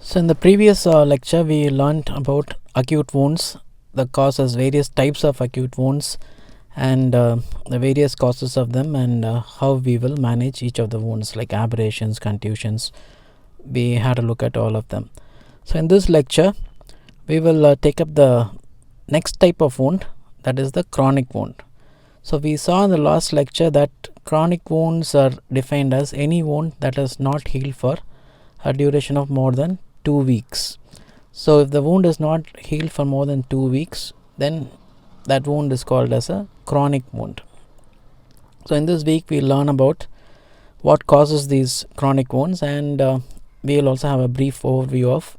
So in the previous lecture we learned about acute wounds, the causes, various types of acute wounds and the various causes of them, and how we will manage each of the wounds like abrasions, contusions. We had a look at all of them. So in this lecture we will take up the next type of wound, that is the chronic wound. So we saw in the last lecture that chronic wounds are defined as any wound that has not healed for a duration of more than 2 weeks. So if the wound is not healed for more than 2 weeks, then that wound is called as a chronic wound. So in this week we learn about what causes these chronic wounds, and we will also have a brief overview of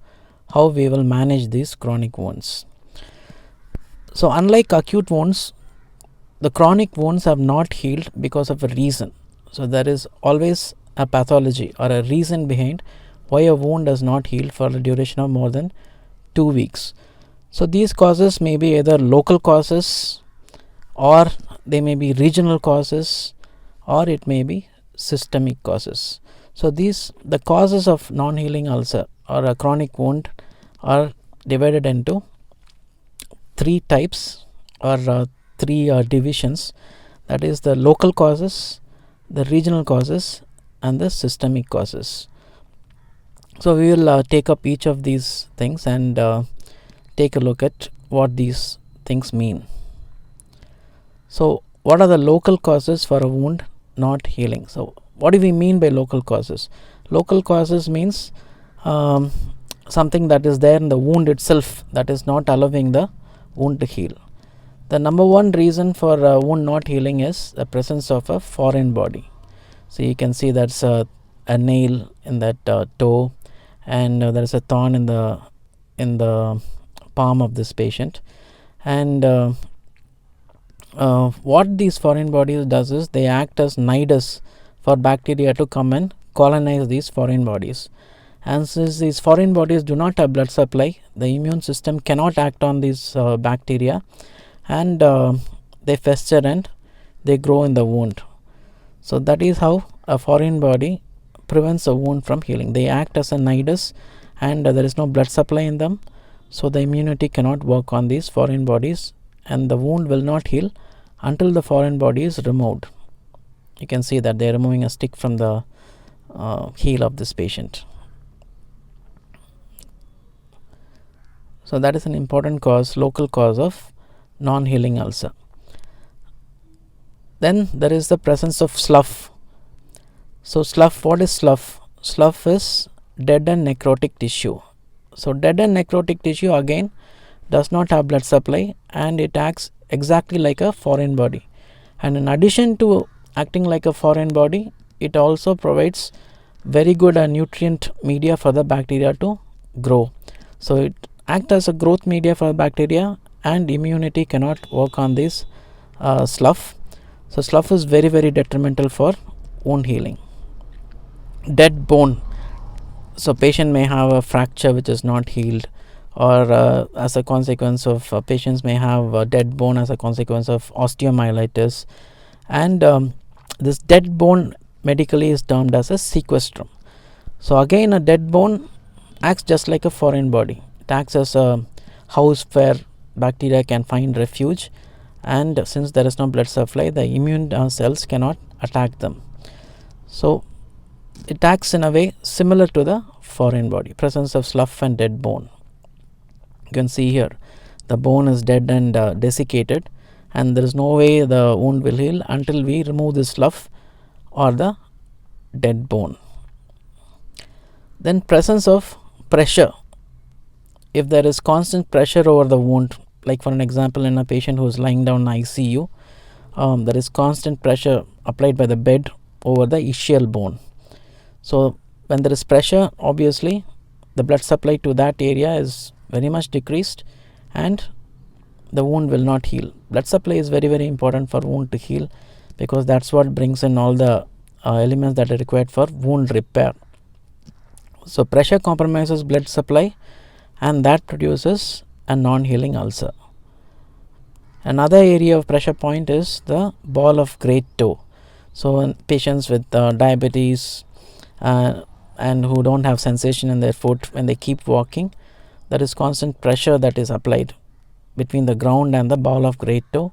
how we will manage these chronic wounds. So unlike acute wounds, the chronic wounds have not healed because of a reason. So there is always a pathology or a reason behind why a wound does not heal for a duration of more than 2 weeks. So these causes may be either local causes, or they may be regional causes, or it may be systemic causes. So the causes of non-healing ulcer or a chronic wound are divided into 3 types or 3 divisions, that is the local causes, the regional causes, and the systemic causes. So we will take up each of these things and take a look at what these things mean. So what are the local causes for a wound not healing? So what do we mean by local causes? Local causes means something that is there in the wound itself that is not allowing the wound to heal. The number one reason for a wound not healing is the presence of a foreign body. So you can see that's a nail in that toe, and there is a thorn in the palm of this patient. And what these foreign bodies does is they act as nidus for bacteria to come and colonize these foreign bodies. And since these foreign bodies do not have blood supply, the immune system cannot act on these bacteria, and they fester and they grow in the wound. So that is how a foreign body prevents a wound from healing. They act as a nidus, and there is no blood supply in them, so the immunity cannot work on these foreign bodies, and the wound will not heal until the foreign body is removed. You can see that they are removing a stick from the heel of this patient. So that is an important cause, local cause of non-healing ulcer. Then there is the presence of slough. So slough, what is slough? Slough is dead and necrotic tissue. So dead and necrotic tissue again does not have blood supply, and it acts exactly like a foreign body. And in addition to acting like a foreign body, it also provides very good nutrient media for the bacteria to grow. So it acts as a growth media for bacteria, and immunity cannot work on this slough. So slough is very, very detrimental for wound healing. Dead bone. So patient may have a fracture which is not healed, or as a consequence of patients may have a dead bone as a consequence of osteomyelitis, and this dead bone medically is termed as a sequestrum. So again, a dead bone acts just like a foreign body. It acts as a house where bacteria can find refuge, and since there is no blood supply, the immune cells cannot attack them. So it acts in a way similar to the foreign body, presence of slough and dead bone. You can see here the bone is dead and desiccated, and there is no way the wound will heal until we remove the slough or the dead bone. Then presence of pressure. If there is constant pressure over the wound, like for an example in a patient who is lying down in ICU, there is constant pressure applied by the bed over the ischial bone. So when there is pressure, obviously the blood supply to that area is very much decreased, and the wound will not heal. Blood supply is very, very important for wound to heal, because that's what brings in all the elements that are required for wound repair. So pressure compromises blood supply, and that produces a non-healing ulcer. Another area of pressure point is the ball of great toe. So in patients with diabetes, and who don't have sensation in their foot when they keep walking, there is constant pressure that is applied between the ground and the ball of great toe.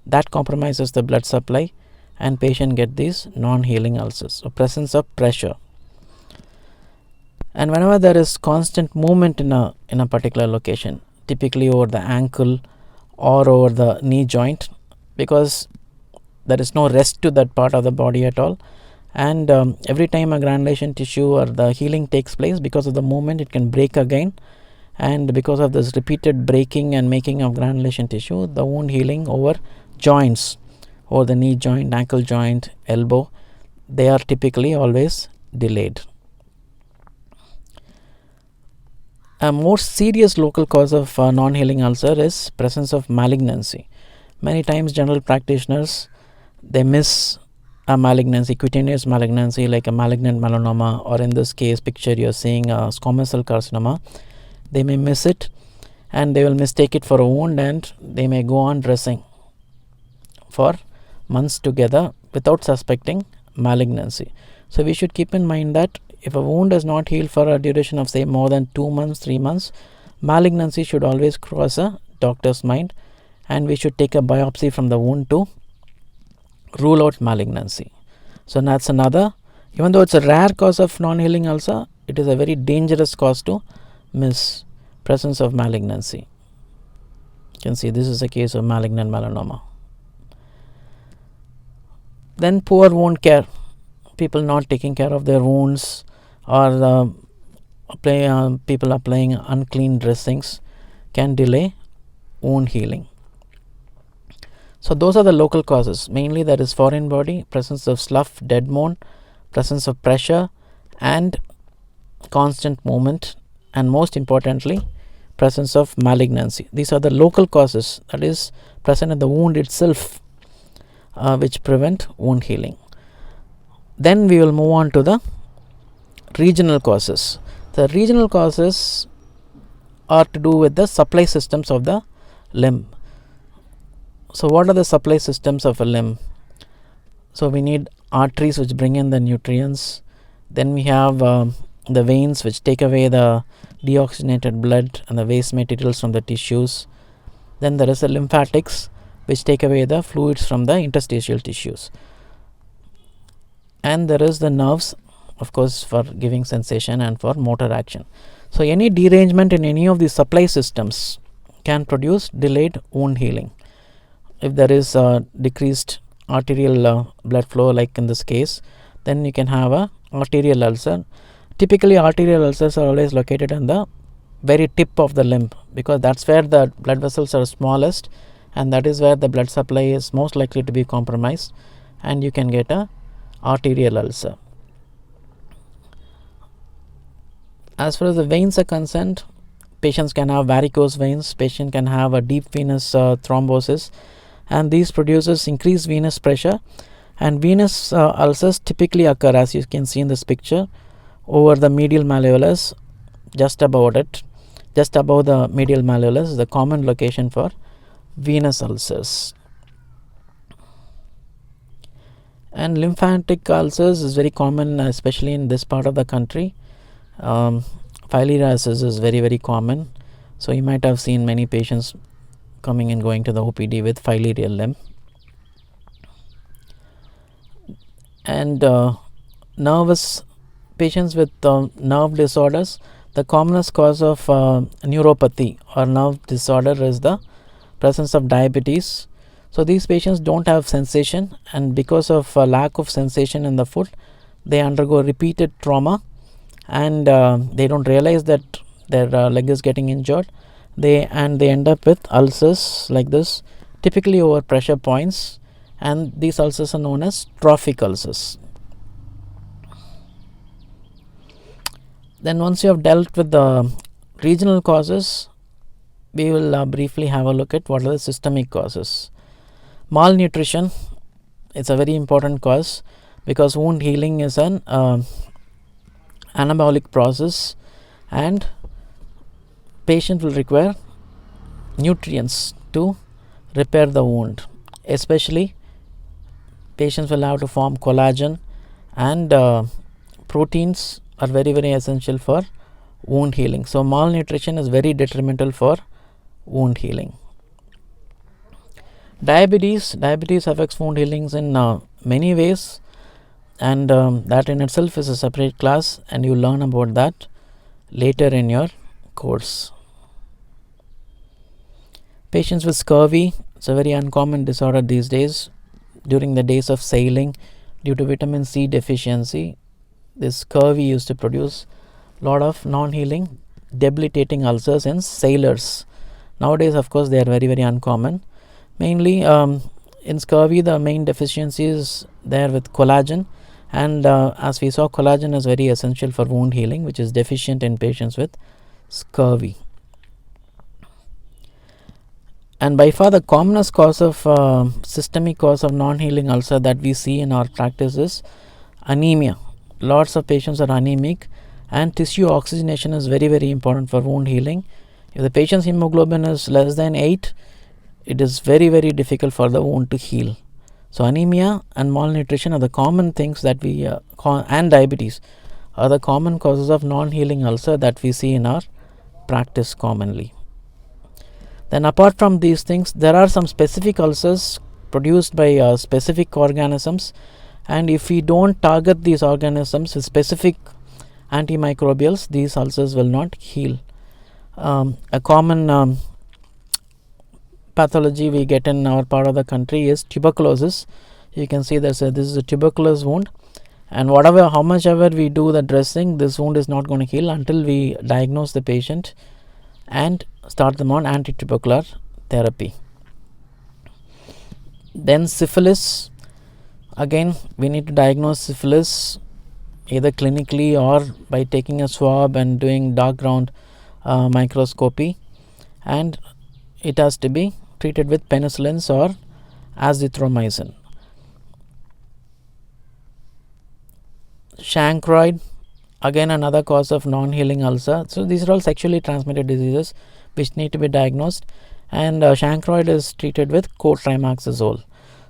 That compromises the blood supply and patient get these non-healing ulcers. So presence of pressure. And whenever there is constant movement in a particular location, typically over the ankle or over the knee joint, because there is no rest to that part of the body at all, and every time a granulation tissue or the healing takes place, because of the movement it can break again, and because of this repeated breaking and making of granulation tissue, the wound healing over joints, over the knee joint, ankle joint, elbow, they are typically always delayed. A more serious local cause of non-healing ulcer is presence of malignancy. Many times general practitioners, they miss a malignancy, cutaneous malignancy like a malignant melanoma, or in this case picture you are seeing a squamous cell carcinoma. They may miss it and they will mistake it for a wound, and they may go on dressing for months together without suspecting malignancy. So we should keep in mind that if a wound is not healed for a duration of say more than 2 months, 3 months, malignancy should always cross a doctor's mind, and we should take a biopsy from the wound to rule out malignancy. So that's another, even though it's a rare cause of non-healing ulcer, it is a very dangerous cause to miss, presence of malignancy. You can see this is a case of malignant melanoma. Then poor wound care, people not taking care of their wounds, or people applying unclean dressings can delay wound healing. So those are the local causes. Mainly there is foreign body, presence of slough, dead bone, presence of pressure and constant movement, and most importantly presence of malignancy. These are the local causes that is present in the wound itself, which prevent wound healing. Then we will move on to the regional causes. The regional causes are to do with the supply systems of the limb. So what are the supply systems of a limb? So we need arteries which bring in the nutrients. Then we have the veins which take away the deoxygenated blood and the waste materials from the tissues. Then there is the lymphatics which take away the fluids from the interstitial tissues. And there is the nerves, of course, for giving sensation and for motor action. So any derangement in any of these supply systems can produce delayed wound healing. If there is decreased arterial blood flow, like in this case, then you can have a arterial ulcer. Typically arterial ulcers are always located in the very tip of the limb, because that's where the blood vessels are smallest, and that is where the blood supply is most likely to be compromised, and you can get a arterial ulcer. As far as the veins are concerned, patients can have varicose veins, patient can have a deep venous thrombosis, and these produces increased venous pressure, and venous ulcers typically occur, as you can see in this picture, over the medial malleolus, just above the medial malleolus is the common location for venous ulcers. And lymphatic ulcers is very common, especially in this part of the country. Filariasis is very, very common. So you might have seen many patients coming and going to the OPD with filarial limb. And nervous patients with nerve disorders, the commonest cause of neuropathy or nerve disorder is the presence of diabetes. So these patients don't have sensation, and because of lack of sensation in the foot, they undergo repeated trauma, and they don't realize that their leg is getting injured. They end up with ulcers like this, typically over pressure points, and these ulcers are known as trophic ulcers. Then once you have dealt with the regional causes, we will briefly have a look at what are the systemic causes. Malnutrition, it's a very important cause, because wound healing is an anabolic process, and patient will require nutrients to repair the wound. Especially patients will have to form collagen and proteins are very, very essential for wound healing. So malnutrition is very detrimental for wound healing. Diabetes affects wound healings in many ways, and that in itself is a separate class, and you learn about that later in your course. Patients with scurvy, it's a very uncommon disorder these days. During the days of sailing, due to vitamin C deficiency, this scurvy used to produce a lot of non-healing debilitating ulcers in sailors. Nowadays, of course, they are very, very uncommon. Mainly in scurvy, the main deficiency is there with collagen, and as we saw, collagen is very essential for wound healing, which is deficient in patients with scurvy. And by far the commonest cause of systemic cause of non-healing ulcer that we see in our practice is anemia. Lots of patients are anemic, and tissue oxygenation is very, very important for wound healing. If the patient's hemoglobin is less than 8, it is very, very difficult for the wound to heal. So anemia and malnutrition are the common things that we and diabetes are the common causes of non-healing ulcer that we see in our practice commonly. Then apart from these things, there are some specific ulcers produced by specific organisms, and if we don't target these organisms with specific antimicrobials, these ulcers will not heal. A common pathology we get in our part of the country is tuberculosis. You can see that this is a tuberculous wound, and how much ever we do the dressing, this wound is not going to heal until we diagnose the patient and start them on anti-tubercular therapy. Then syphilis, again we need to diagnose syphilis either clinically or by taking a swab and doing dark ground microscopy, and it has to be treated with penicillins or azithromycin. Chancroid, again another cause of non-healing ulcer. So these are all sexually transmitted diseases which need to be diagnosed, and chancroid is treated with cotrimoxazole.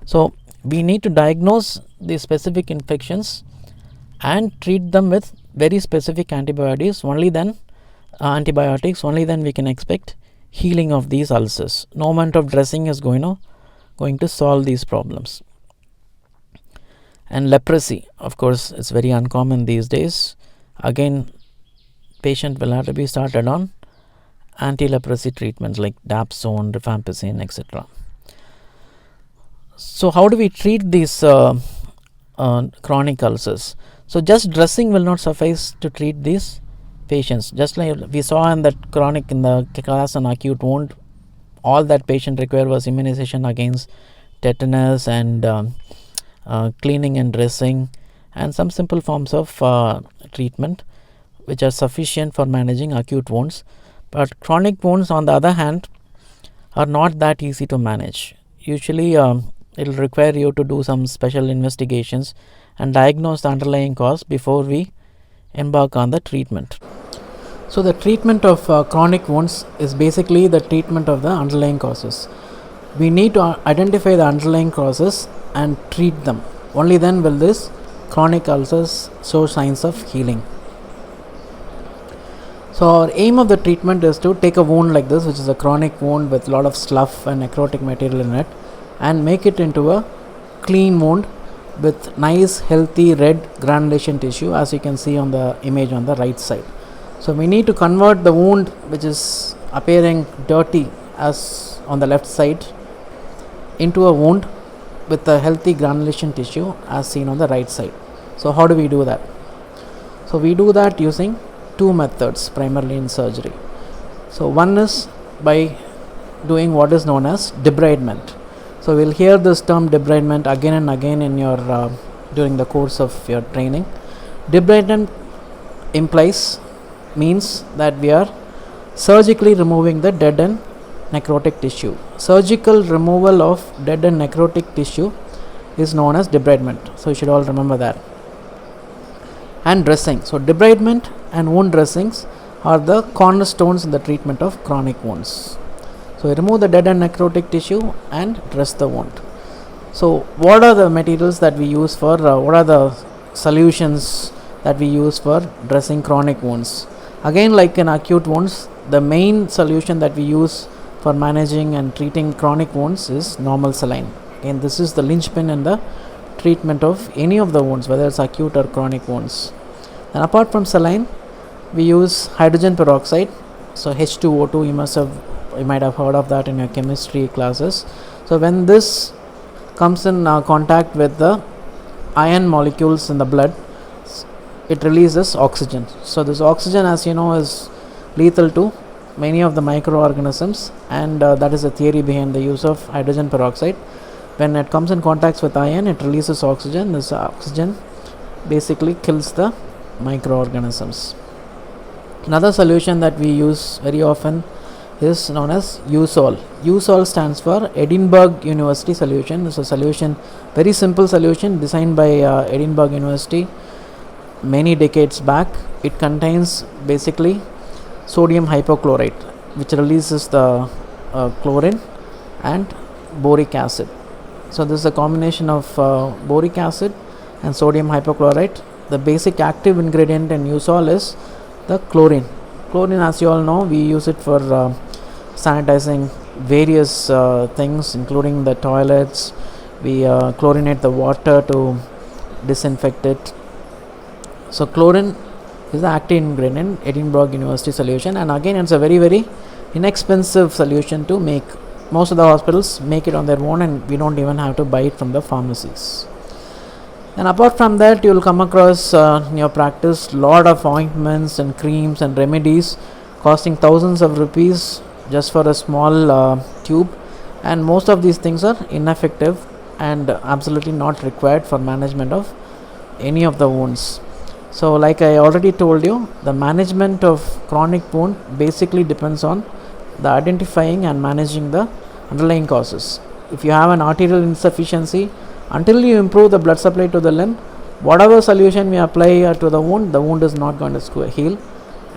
So we need to diagnose the specific infections and treat them with very specific antibiotics. Only then we can expect healing of these ulcers. No amount of dressing is going to solve these problems. And leprosy, of course, it's very uncommon these days. Again, patient will have to be started on anti-leprosy treatments like dapsone, rifampicin, etc. So how do we treat these chronic ulcers? So just dressing will not suffice to treat these patients. Just like we saw in the class on acute wound, all that patient required was immunization against tetanus and cleaning and dressing and some simple forms of treatment which are sufficient for managing acute wounds. But chronic wounds, on the other hand, are not that easy to manage. Usually it will require you to do some special investigations and diagnose the underlying cause before we embark on the treatment. So the treatment of chronic wounds is basically the treatment of the underlying causes. We need to identify the underlying causes and treat them. Only then will this chronic ulcers show signs of healing. So our aim of the treatment is to take a wound like this, which is a chronic wound with a lot of slough and necrotic material in it, and make it into a clean wound with nice healthy red granulation tissue, as you can see on the image on the right side. So we need to convert the wound which is appearing dirty as on the left side into a wound with a healthy granulation tissue as seen on the right side. So how do we do that? So we do that using two methods primarily in surgery. So one is by doing what is known as debridement. So we'll hear this term debridement again and again in your during the course of your training. Debridement means that we are surgically removing the dead and necrotic tissue. Surgical removal of dead and necrotic tissue is known as debridement. So you should all remember that. And dressing. So debridement and wound dressings are the cornerstones in the treatment of chronic wounds. So remove the dead and necrotic tissue and dress the wound. So what are the materials that we use for what are the solutions that we use for dressing chronic wounds. Again, like in acute wounds, the main solution that we use for managing and treating chronic wounds is normal saline. Again, this is the linchpin in the treatment of any of the wounds, whether it's acute or chronic wounds. And apart from saline, we use hydrogen peroxide. So H2O2, you might have heard of that in your chemistry classes. So when this comes in contact with the iron molecules in the blood, it releases oxygen. So this oxygen, as you know, is lethal to many of the microorganisms, and that is the theory behind the use of hydrogen peroxide. When it comes in contact with iron, it releases oxygen. This oxygen basically kills the microorganisms. Another solution that we use very often is known as USOL. USOL stands for Edinburgh University solution. It's a solution, very simple solution designed by Edinburgh University many decades back. It contains basically sodium hypochlorite, which releases the chlorine and boric acid. So this is a combination of boric acid and sodium hypochlorite. The basic active ingredient in USOL is the chlorine. Chlorine, as you all know, we use it for sanitizing various things, including the toilets. We chlorinate the water to disinfect it. So chlorine is the active ingredient, Edinburgh University solution, and again it's a very, very inexpensive solution to make. Most of the hospitals make it on their own, and we don't even have to buy it from the pharmacies. And apart from that, you will come across in your practice lot of ointments and creams and remedies costing thousands of rupees just for a small tube, and most of these things are ineffective and absolutely not required for management of any of the wounds. So like I already told you, the management of chronic wound basically depends on the identifying and managing the underlying causes. If you have an arterial insufficiency, until you improve the blood supply to the limb, whatever solution we apply to the wound is not going to heal,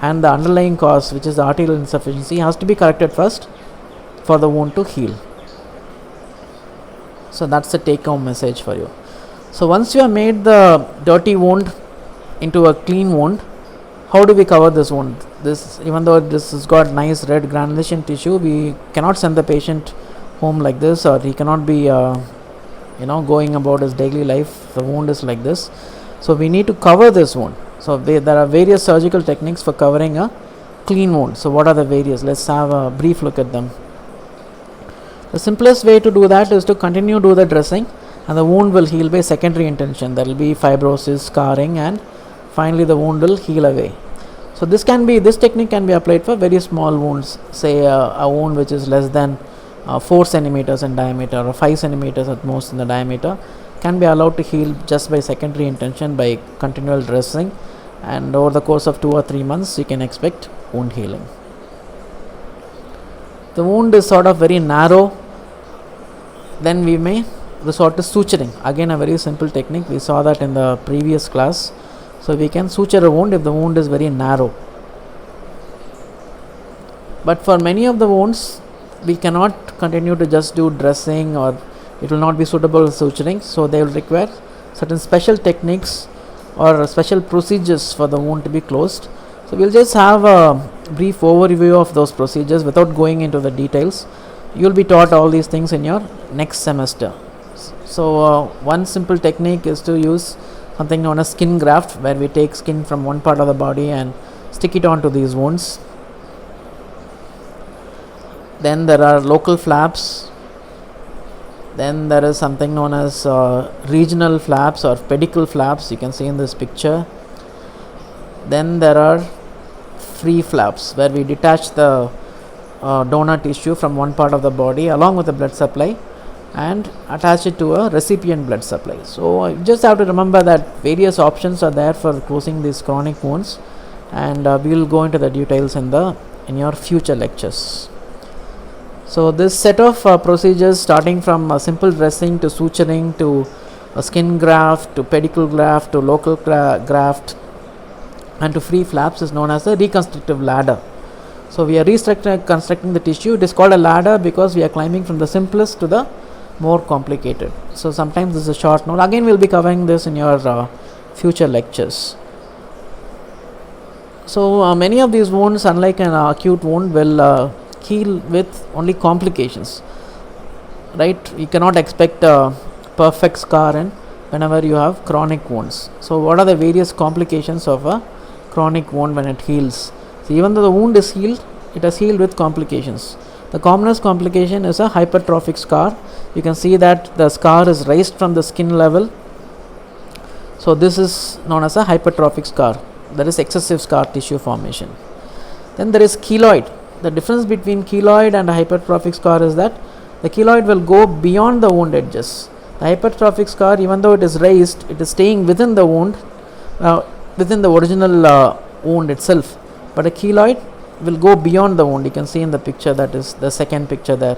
and the underlying cause, which is the arterial insufficiency, has to be corrected first for the wound to heal. So that's the take home message for you. So once you have made the dirty wound into a clean wound, how do we cover this wound? This, even though this has got nice red granulation tissue, we cannot send the patient home like this, or he cannot be going about his daily life. The wound is like this, so we need to cover this wound. So there are various surgical techniques for covering a clean wound. So what are the various? Let's have a brief look at them. The simplest way to do that is to continue do the dressing, and the wound will heal by secondary intention. There will be fibrosis, scarring, and finally the wound will heal away. So this technique can be applied for very small wounds, say a wound which is less than 4 centimeters in diameter or 5 centimeters at most in the diameter, can be allowed to heal just by secondary intention by continual dressing, and over the course of 2 or 3 months you can expect wound healing. The wound is sort of very narrow, then we may resort to suturing. Again, a very simple technique, we saw that in the previous class. So we can suture a wound if the wound is very narrow. But for many of the wounds, we cannot continue to just do dressing, or it will not be suitable for suturing. So they will require certain special techniques or special procedures for the wound to be closed. So we'll just have a brief overview of those procedures without going into the details. You will be taught all these things in your next semester. So one simple technique is to use something known as skin graft, where we take skin from one part of the body and stick it onto these wounds. Then there are local flaps. Then there is something known as regional flaps or pedicle flaps, you can see in this picture. Then there are free flaps, where we detach the donor tissue from one part of the body along with the blood supply and attach it to a recipient blood supply. So you just have to remember that various options are there for closing these chronic wounds, and we will go into the details in your future lectures. So this set of procedures, starting from simple dressing to suturing to a skin graft to pedicle graft to local graft and to free flaps, is known as a reconstructive ladder. So we are reconstructing the tissue. It is called a ladder because we are climbing from the simplest to the more complicated. So sometimes this is a short note. Again, we'll be covering this in your future lectures. So many of these wounds, unlike an acute wound, will heal with only complications, right? You cannot expect a perfect scar in whenever you have chronic wounds. So what are the various complications of a chronic wound when it heals? So even though the wound is healed, it has healed with complications. The commonest complication is a hypertrophic scar. You can see that the scar is raised from the skin level. So this is known as a hypertrophic scar. That is excessive scar tissue formation. Then there is keloid. The difference between keloid and a hypertrophic scar is that the keloid will go beyond the wound edges. The hypertrophic scar, even though it is raised, it is staying within the wound, within the original wound itself. But a keloid will go beyond the wound. You can see in the picture, that is the second picture there.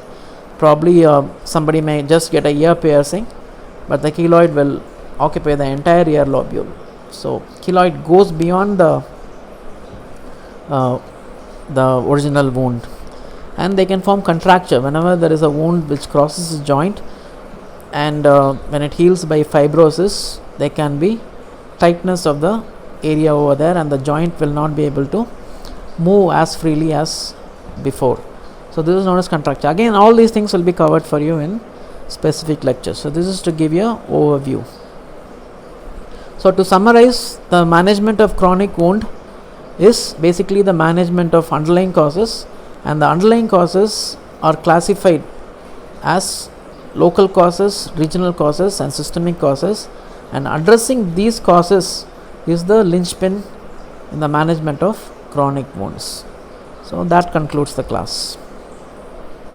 Probably somebody may just get a ear piercing, but the keloid will occupy the entire ear lobule. So keloid goes beyond the original wound, and they can form contracture whenever there is a wound which crosses a joint, and when it heals by fibrosis, there can be tightness of the area over there, and the joint will not be able to move as freely as before. So this is known as contracture. Again, all these things will be covered for you in specific lectures. So this is to give you an overview. So to summarize, the management of chronic wound is basically the management of underlying causes, and the underlying causes are classified as local causes, regional causes, and systemic causes, and addressing these causes is the linchpin in the management of chronic wounds. So that concludes the class.